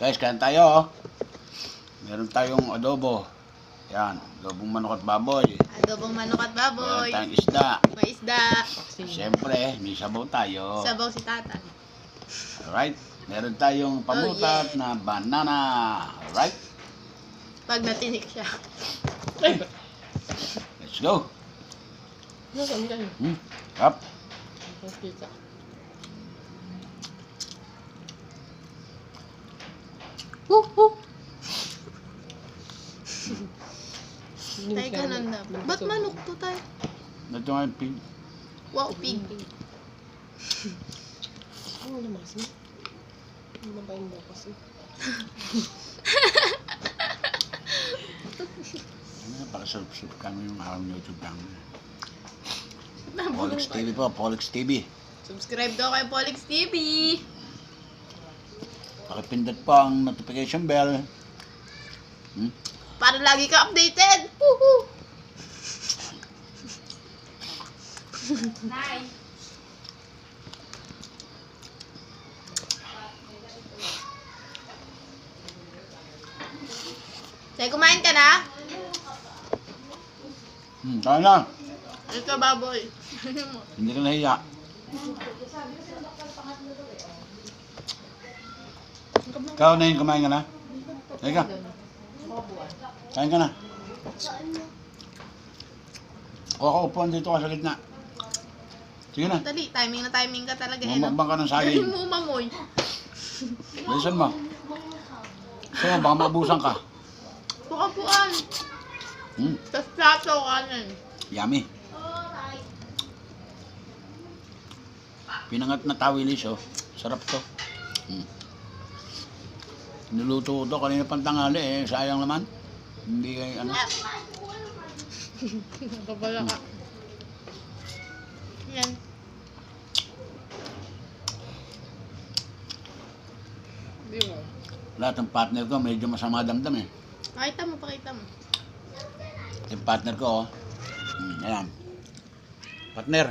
Guys, kain tayo. Oh. Meron tayong adobo. Yan, adobong manok at baboy. Adobong manok at baboy. Meron tayong isda. May isda. Siyempre, may sabaw tayo. Sabaw si tatay. Alright. Meron tayong pamutat na banana. Alright. Pag natinik siya. Let's go. Nasaan kayo? Up. Pizza. Tay, ganun na. Ba't manok to, tay? Ito nga yung pig. Wow, pig. Ano naman kasi? Ano na ba yung bukas eh? Ano para subscribe kami yung aking YouTube channel. Polix TV po, Polix TV. Subscribe daw kay Polix TV. Pakipindot po ang notification bell. Para lagi ka updated. Woohoo! Nice. Tay, kumain ka na? Kaya na. Ito, baboy. Hindi ka nahiya. Ikaw na yun, kumain ka na? Teka. Kain ka na. O ako, upuan dito ka sa gitna. Sige na. Dali, timing na timing ka talaga. Mamakbang ka ng saging. Mo mamoy. Bilisan mo. So, baka maubusan ka. Puka-puan. Hmm, Tapos plato kanin. yummy. Pinangat na tawilis, oh. Sarap to. Niluto ko to kanina pang tanghali, eh. Sayang naman. Hindi kayo, ano. Nakabala ka. Yan. Di ba? Lahat ng partner ko, medyo masama damdam, eh. Pakita mo, pakita mo. Yung partner ko, oh. Ayan. Partner.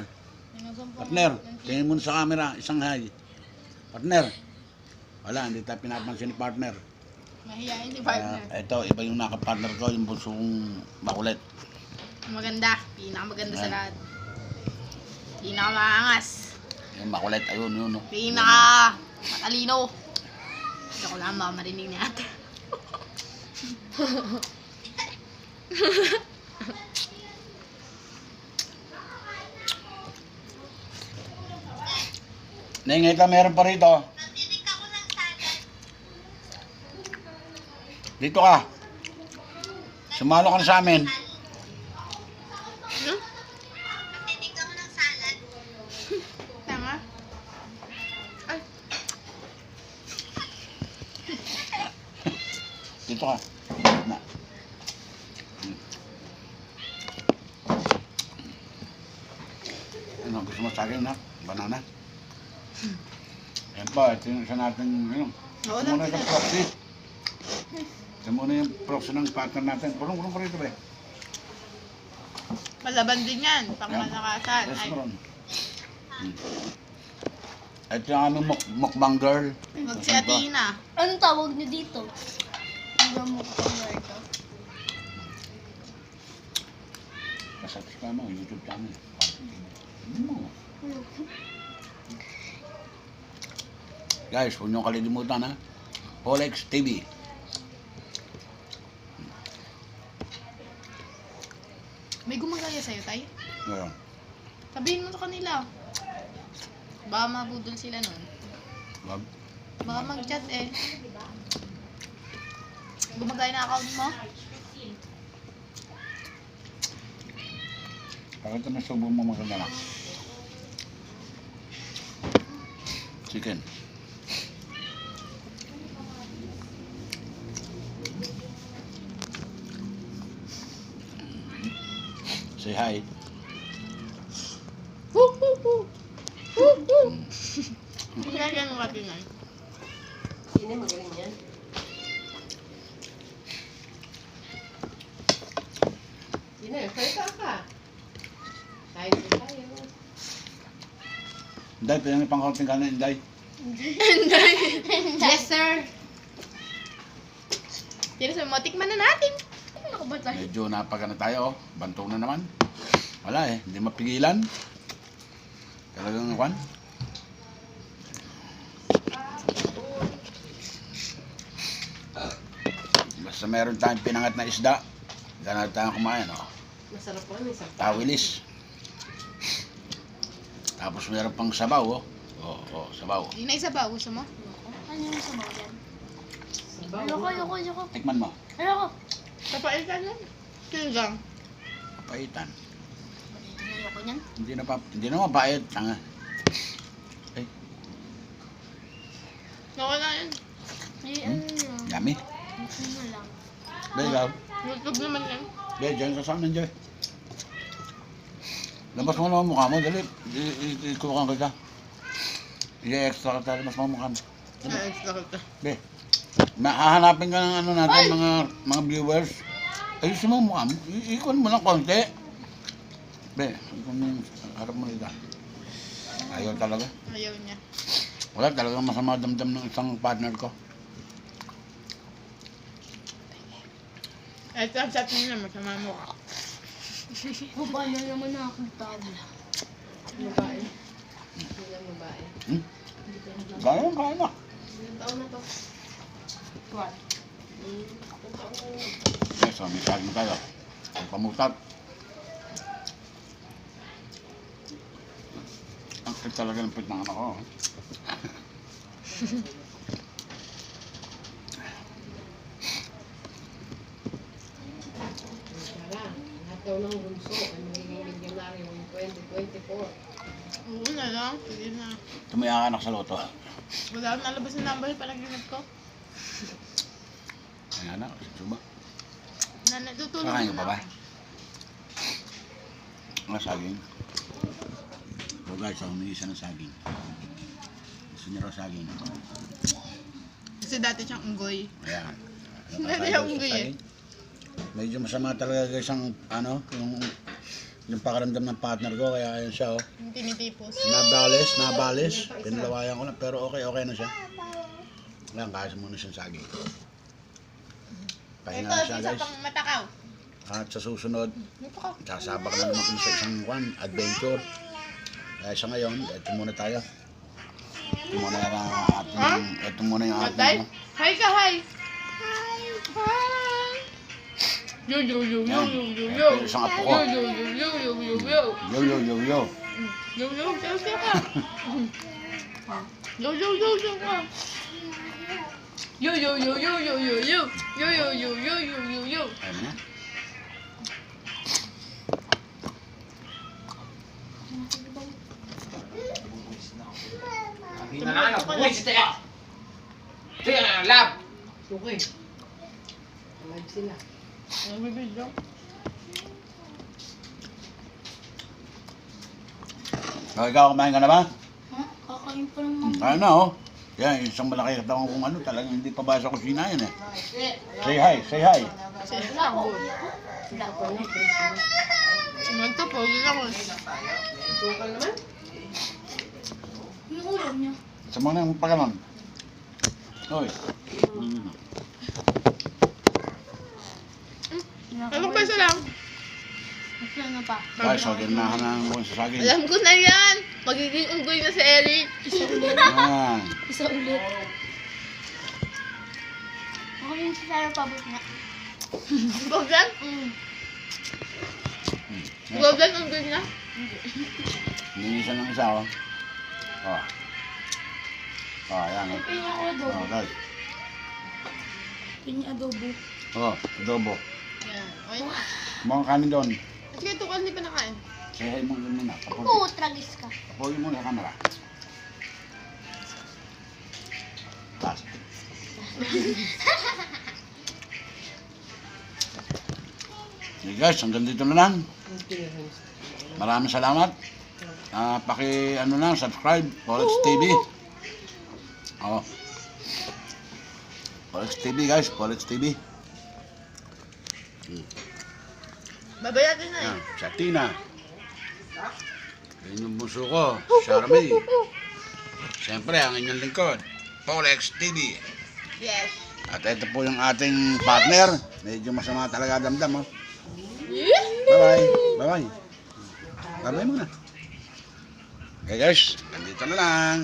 Partner. Tingin mo sa camera, isang hi. Partner. Wala, hindi tayo pinapansin ni partner. Mahihain si partner. Ito, iba yung nakapartner ko, yung busong makulit. Maganda. Pinakamaganda sa Ayan. lahat. Pinakamaangas. Yung makulit, ayun, yun, no. Pinaka matalino. Hindi ko lang baka marinig ni ate. Naingay ka, meron pa rito. Dito ka. Sumalo ka na sa amin. Ano? Tama? Ay, Dito ka. Na. Ano, gusto mo sa akin, ha? Banana? Ayan pa, ito yung isa natin, ano. oo Ito lang muna sila. yung proxy. Ito muna yung proxy ng partner natin. Pulong-pulong pa rito, pre. Malaban din yan. Pang Ayan. malakasan. Yes, Ay, meron. Ito yung aming mukbang girl. wag si Athena. Anong tawag niyo dito? Ano mo ko ito? Kasubscribe mo, YouTube channel. Guys, huwag niyong kalilimutan, ha? Polix TV. May gumagaya sa'yo, tay? Ngayon. Sabihin mo sa kanila. Baka mabudol sila nun. Wag. Baka mag-chat eh. Gumagaya na account mo? Pakita na subo mo maganda na. Chicken. Say hi. Kaya mo ka tingnan. Sino magaling yan? Sino yun? Salita ka. Tayo tayo. Inday, pinangi pang kaunting kanin, Inday. Yes, sir. mo, tikman na natin. Ano ka ba tayo? Medyo napagana tayo, oh. Bantong na naman. Wala eh, hindi mapigilan. Talagang kwan. Basta meron tayong pinangat na isda, ganun tayong kumain, oh. Masarap po may sarap. Tawilis. Tapos meron pang sabaw, oh. Oh, sabaw. Hindi na isa ba? Gusto mo? Ano yung sabaw yan? Sabaw. Ayoko. Tikman mo. Ayoko. Papaitan yan. Sinigang. Kapaitan. Ayoko niyan. Hindi na mapait. Tanga. Eh, Nawala yun. Ay, ano yun? yummy. Ano lang. Be, ikaw. YouTube naman yan. Be, dyan ka sa amin, Joy. Labas mo naman mukha mo, dali. Ikukuhan kita. I-extra ka tayo, labas mo mukha mo. Ay, extra kita. Be, hahanapin ka ng ano natin, mga viewers. Ayusin mo ang mukha mo. Ikon mo ng konti. Be, ikon mo yung harap mo nila. Ayaw talaga. Ayaw niya. Wala talagang masama damdam ng isang partner ko. Ito ang chat niya, masama mo ka. Babae na naman na akong tabla. Babae. Hindi lang babae. Kaya na. Ilang taon na to? What? Ilang taon na yun? Okay, so may saging tayo. Ang pamutat. Ang cute talaga ng pit ng anak ko. Tara, lahat daw ng bunso ay magiging milyonaryo ng 2024. Oo na lang. Sige na. Tumaya ka anak sa loto. Wala akong nalabas na number pa naginip ko. Ayan na, suba. Tutulog Kakain ka na pa ba? ako. Ang saging. So guys, humingi siya ng saging. Gusto niya raw saging. Kasi dati siyang unggoy. Ayan. Dati siyang unggoy eh. Medyo masama talaga guys ang ano, yung pakaramdam ng partner ko, kaya ayun siya, oh. Yung tinitipos. Nabalis. Pinalawayan ko na, pero okay na siya. Ayan, kasi muna siyang saging. Pahinga Ito, na siya isa guys. pang matakaw. At sa susunod, Ito ka. sasabak na naman kami sa isang adventure. Kaya sa ngayon, ito muna tayo. Ito muna yung ating, ito muna yung Matay? ating, Hi ka, hi! Hi! Yo, yo, yo, yo, Yan. yo, yo, Ito yo. yung isang apo ko. Yo, yo, yo, yo, yo, yo, yo. Yo. Yo, yo, yo, yo ka. Yo, yo, yo, yo ka. Yo, yo, yo, yo, yo, yo, yo. Yo, yo, yo, yo, yo, yo, yo. Ayun na. Tumato ka lang. Okay. Alive sila. Ang bibidyo. So, ikaw, kumain ka na ba? Ha? Kakain pa lang Kaya na, oh. Yan, isang malaki katawan kung ano, talagang hindi pa ba sa kusina yun eh. Say hi. Wala ako. Magtapog lang ako. Sukal naman? Yung ulam niya. Sa mga nang paganon. Oy. Ano pa isa lang? Mas na pa. Guys, so, ginahan na ang sa saging. Alam ko na yan. Magiging unggoy na si Eric. Isa ulit. Yan. Isa ulit. Ako yung si Sarah pabot nga. Goblan? Goblan unggoy na? Hindi isa ng isa, oh. Oh. Oh, yan, oh. Pinya ko adobo. Oh, guys. Pinya adobo. Oh, adobo. Yan. Okay. Mga kanin doon. Sige, ito ko hindi pa nakain. Say hi mo muna. Oo, tragis ka. Kapoy mo na camera. Last. Okay guys, hanggang dito na lang. Maraming salamat. Paki ano lang, subscribe, Polex TV. Oh. Polex TV guys, Polex TV. Babayatin na eh. Yan, si Tina. Yan yung bunso ko, Charmy. Siyempre, ang inyong lingkod, Polex TV. Yes. At ito po yung ating partner, Medyo masama talaga damdam, oh. Yee! Bye-bye. Bye-bye. Bye-bye muna. Okay guys, nandito na lang.